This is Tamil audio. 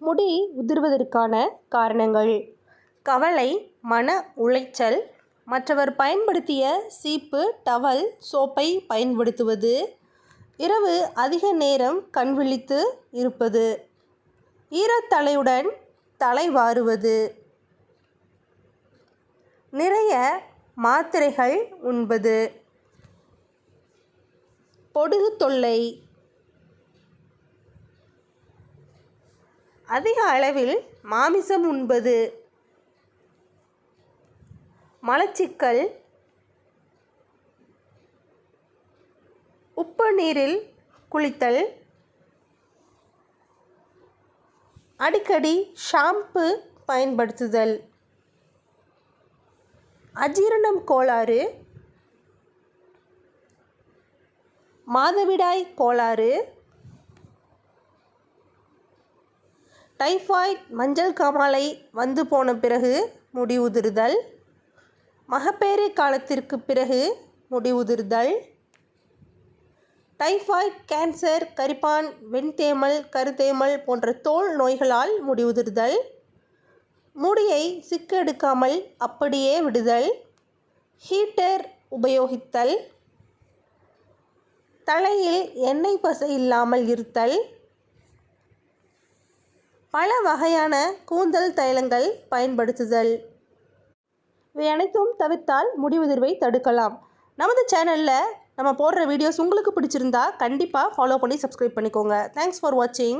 முடி உதிர்வதற்கான காரணங்கள்: கவலை, மன உளைச்சல், மற்றவர் பயன்படுத்திய சீப்பு, டவல், சோப்பை பயன்படுத்துவது, இரவு அதிக நேரம் கண் விழித்து இருப்பது, ஈரத்தலையுடன் தலை வாருவது, நிறைய மாத்திரைகள் உண்பது, பொடுகு தொல்லை, அதிக அளவில் மாமிசம் உண்பது, மலச்சிக்கல், உப்பு நீரில் குளித்தல், அடிக்கடி ஷாம்பு பயன்படுத்துதல், அஜீரணம் கோளாறு, மாதவிடாய் கோளாறு, டைபாய்டு, மஞ்சள் காமாலை வந்து போன பிறகு முடி உதிர்தல், மகப்பேறு காலத்திற்கு பிறகு முடி உதிர்தல், டைபாய்டு, கேன்சர், கரிப்பான், வெண்தேமல், கருத்தேமல் போன்ற தோல் நோய்களால் முடி உதிர்தல், முடியை சிக்கெடுக்காமல் அப்படியே விடுதல், ஹீட்டர் உபயோகித்தல், தலையில் எண்ணெய் பசை இல்லாமல் இருத்தல், பல வகையான கூந்தல் தைலங்கள் பயன்படுத்துதல். இவை அனைத்தும் தவிர்த்தால் முடி உதிர்வை தடுக்கலாம். நமது சேனலில் நம்ம போடுற வீடியோஸ் உங்களுக்கு பிடிச்சிருந்தா கண்டிப்பாக ஃபாலோ பண்ணி சப்ஸ்கிரைப் பண்ணிக்கோங்க. தேங்க்ஸ் ஃபார் வாட்சிங்.